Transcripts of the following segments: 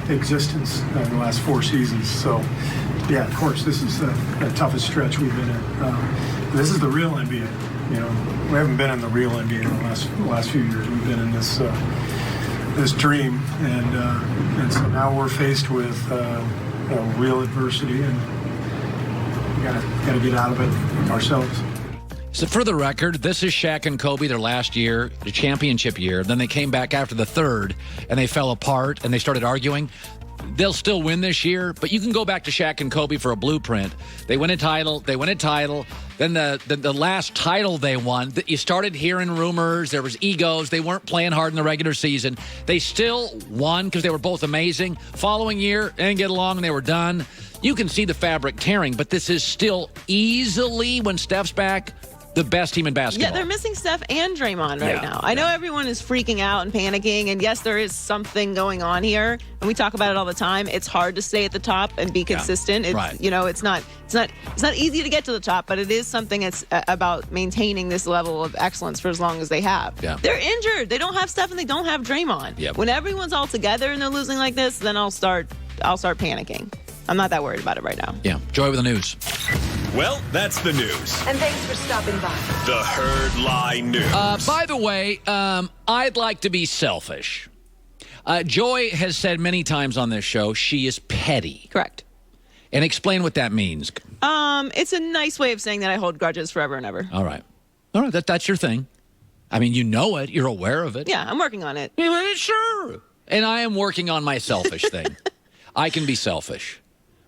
existence in the last 4 seasons. So, yeah, of course, this is the toughest stretch we've been in. This is the real NBA. You know, we haven't been in the real NBA in the last few years. We've been in this dream, and so now we're faced with real adversity, and we gotta get out of it ourselves. So for the record, this is Shaq and Kobe, their last year, the championship year. Then they came back after the third, and they fell apart, and they started arguing. They'll still win this year, but you can go back to Shaq and Kobe for a blueprint. They win a title. Then the last title they won, you started hearing rumors. There was egos. They weren't playing hard in the regular season. They still won because they were both amazing. Following year, they didn't get along, and they were done. You can see the fabric tearing, but this is still easily, when Steph's back, the best team in basketball. Yeah, they're missing Steph and Draymond right now. I know everyone is freaking out and panicking, and yes, there is something going on here, and we talk about it all the time. It's hard to stay at the top and be consistent. It's it's not easy to get to the top, but it is something that's about maintaining this level of excellence for as long as they have. Yeah. They're injured. They don't have Steph and they don't have Draymond. Yep. When everyone's all together and they're losing like this, then I'll start panicking. I'm not that worried about it right now. Yeah. Joy with the news. Well, that's the news. And thanks for stopping by. The Herd Lie News. By the way, I'd like to be selfish. Joy has said many times on this show she is petty. Correct. And explain what that means. It's a nice way of saying that I hold grudges forever and ever. All right. That's your thing. I mean, you know it. You're aware of it. Yeah, I'm working on it. Sure. And I am working on my selfish thing. I can be selfish.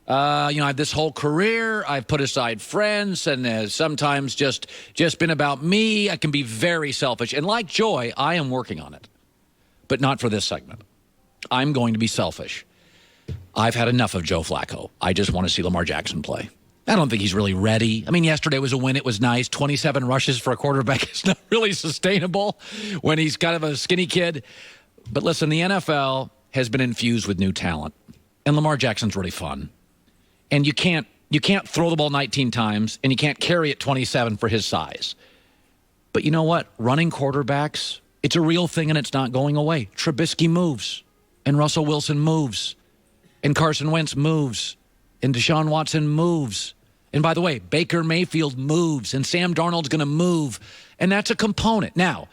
I have this whole career. I've put aside friends, and sometimes just been about me. I can be very selfish. And like Joy, I am working on it. But not for this segment. I'm going to be selfish. I've had enough of Joe Flacco. I just want to see Lamar Jackson play. I don't think he's really ready. I mean, yesterday was a win. It was nice. 27 rushes for a quarterback is not really sustainable when he's kind of a skinny kid. But listen, the NFL has been infused with new talent. And Lamar Jackson's really fun. And you can't throw the ball 19 times, and you can't carry it 27 for his size. But you know what? Running quarterbacks, it's a real thing, and it's not going away. Trubisky moves, and Russell Wilson moves, and Carson Wentz moves, and Deshaun Watson moves. And by the way, Baker Mayfield moves, and Sam Darnold's going to move, and that's a component. Now,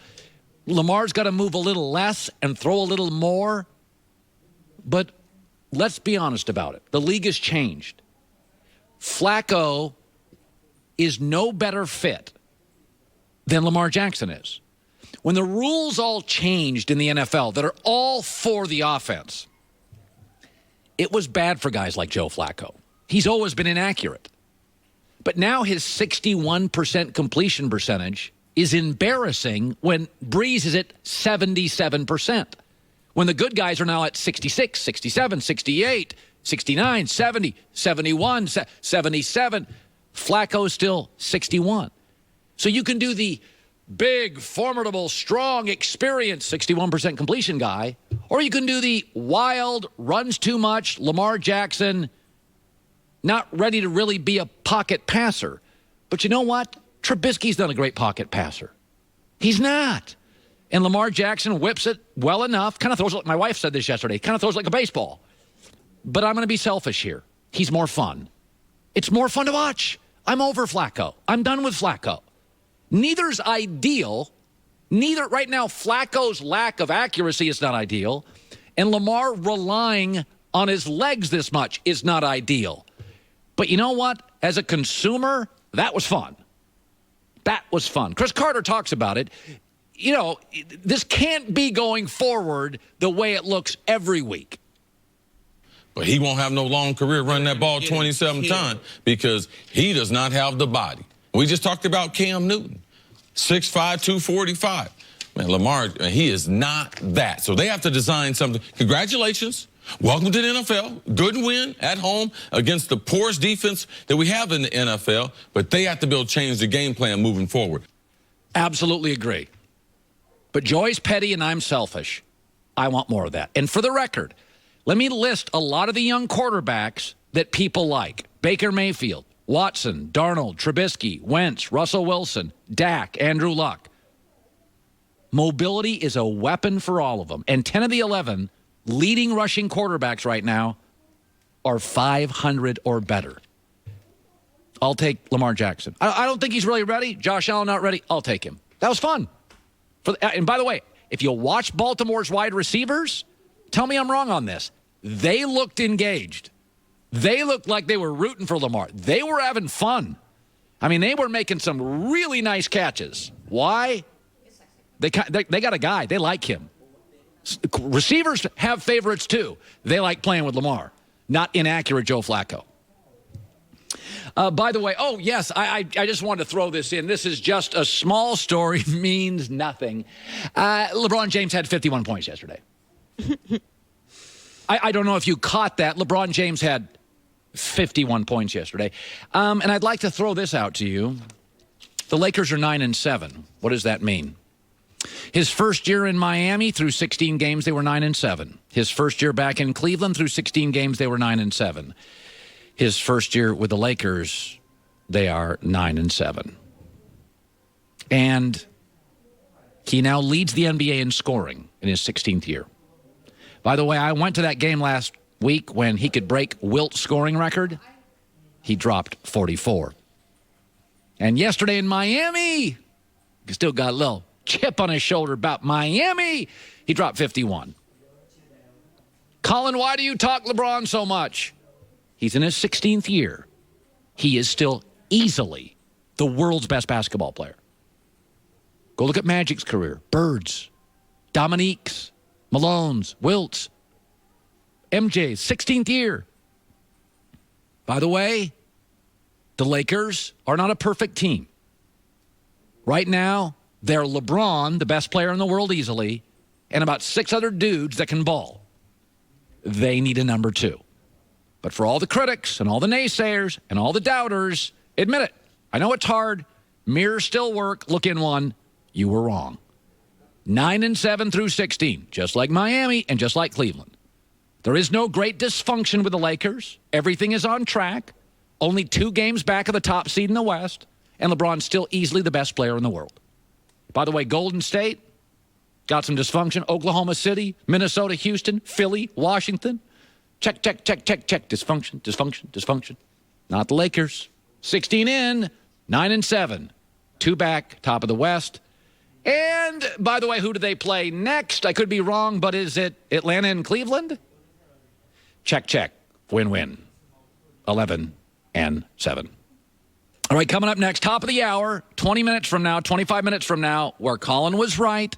Lamar's got to move a little less and throw a little more, but let's be honest about it. The league has changed. Flacco is no better fit than Lamar Jackson is. When the rules all changed in the NFL that are all for the offense, it was bad for guys like Joe Flacco. He's always been inaccurate. But now his 61% completion percentage is embarrassing when Breeze is at 77%. When the good guys are now at 66, 67, 68, 69, 70, 71, 77. Flacco's still 61. So you can do the big, formidable, strong, experienced 61% completion guy, or you can do the wild, runs too much, Lamar Jackson, not ready to really be a pocket passer. But you know what? Trubisky's not a great pocket passer. He's not. And Lamar Jackson whips it well enough, kind of throws it like my wife said this yesterday, kind of throws it like a baseball. But I'm going to be selfish here. He's more fun. It's more fun to watch. I'm over Flacco. I'm done with Flacco. Neither's ideal. Neither right now, Flacco's lack of accuracy is not ideal. And Lamar relying on his legs this much is not ideal. But you know what? As a consumer, that was fun. That was fun. Chris Carter talks about it. You know, this can't be going forward the way it looks every week. But he won't have no long career running that ball 27 times because he does not have the body. We just talked about Cam Newton, 6'5", 245. Man, Lamar, he is not that. So they have to design something. Congratulations. Welcome to the NFL. Good win at home against the poorest defense that we have in the NFL. But they have to be able to change the game plan moving forward. Absolutely agree. But Joy's petty and I'm selfish. I want more of that. And for the record, let me list a lot of the young quarterbacks that people like. Baker Mayfield, Watson, Darnold, Trubisky, Wentz, Russell Wilson, Dak, Andrew Luck. Mobility is a weapon for all of them. And 10 of the 11 leading rushing quarterbacks right now are 500 or better. I'll take Lamar Jackson. I don't think he's really ready. Josh Allen not ready. I'll take him. That was fun. And by the way, if you watch Baltimore's wide receivers, tell me I'm wrong on this. They looked engaged. They looked like they were rooting for Lamar. They were having fun. I mean, they were making some really nice catches. Why? They got a guy. They like him. Receivers have favorites, too. They like playing with Lamar, not inaccurate Joe Flacco. By the way, oh, yes, I just wanted to throw this in. This is just a small story, means nothing. LeBron James had 51 points yesterday. I don't know if you caught that. LeBron James had 51 points yesterday. And I'd like to throw this out to you. The Lakers are 9-7. What does that mean? His first year in Miami, through 16 games, they were 9-7. His first year back in Cleveland, through 16 games, they were 9-7. His first year with the Lakers, they are 9-7. And he now leads the NBA in scoring in his 16th year. By the way, I went to that game last week when he could break Wilt's scoring record. He dropped 44. And yesterday in Miami, he still got a little chip on his shoulder about Miami. He dropped 51. Colin, why do you talk LeBron so much? He's in his 16th year. He is still easily the world's best basketball player. Go look at Magic's career. Bird's, Dominique's, Malone's, Wilt's, MJ's 16th year. By the way, the Lakers are not a perfect team. Right now, they're LeBron, the best player in the world easily, and about 6 other dudes that can ball. They need a number 2. But for all the critics and all the naysayers and all the doubters, admit it. I know it's hard. Mirrors still work. Look in one. You were wrong. 9-7 through 16, just like Miami and just like Cleveland. There is no great dysfunction with the Lakers. Everything is on track. Only 2 games back of the top seed in the West, and LeBron's still easily the best player in the world. By the way, Golden State got some dysfunction. Oklahoma City, Minnesota, Houston, Philly, Washington. Check. Dysfunction. Not the Lakers. 16 in, 9-7. 2 back, top of the West. And, by the way, who do they play next? I could be wrong, but is it Atlanta and Cleveland? Check. Win-win. 11-7. All right, coming up next, top of the hour, 20 minutes from now, 25 minutes from now, where Colin was right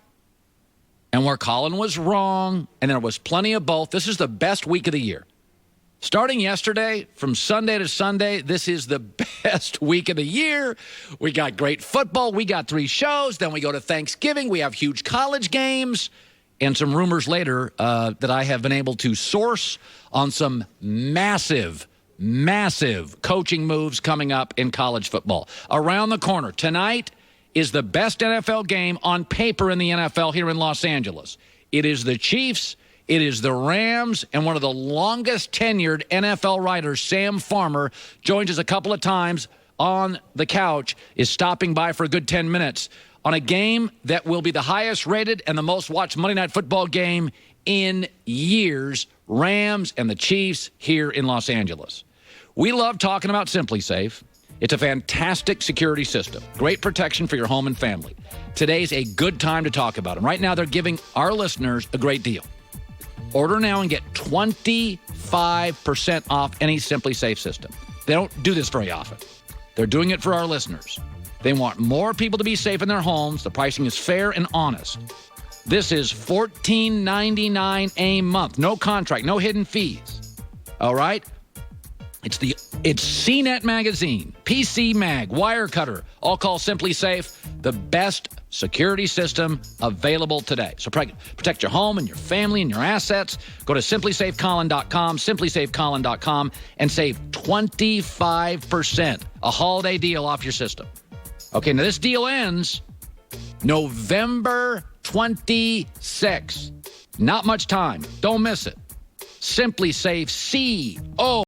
and where Colin was wrong, and there was plenty of both. This is the best week of the year. Starting yesterday, from Sunday to Sunday, this is the best week of the year. We got great football. We got 3 shows. Then we go to Thanksgiving. We have huge college games and some rumors later that I have been able to source on some massive coaching moves coming up in college football. Around the corner, tonight is the best NFL game on paper in the NFL here in Los Angeles. It is the Chiefs. It is the Rams, and one of the longest tenured NFL writers, Sam Farmer, joins us a couple of times on the couch, is stopping by for a good 10 minutes on a game that will be the highest rated and the most watched Monday Night Football game in years, Rams and the Chiefs here in Los Angeles. We love talking about Simply Safe. It's a fantastic security system, great protection for your home and family. Today's a good time to talk about them. Right now, they're giving our listeners a great deal. Order now and get 25% off any Simply Safe system. They don't do this very often. They're doing it for our listeners. They want more people to be safe in their homes. The pricing is fair and honest. This is $14.99 a month. No contract, no hidden fees. All right? It's CNET Magazine, PC Mag, Wirecutter. All call Simply Safe the best security system available today. So protect your home and your family and your assets. Go to simplysafecolin.com, simplysafecolin.com, and save 25%, a holiday deal off your system. Okay, now this deal ends November 26th. Not much time. Don't miss it. Simply Safe, C-O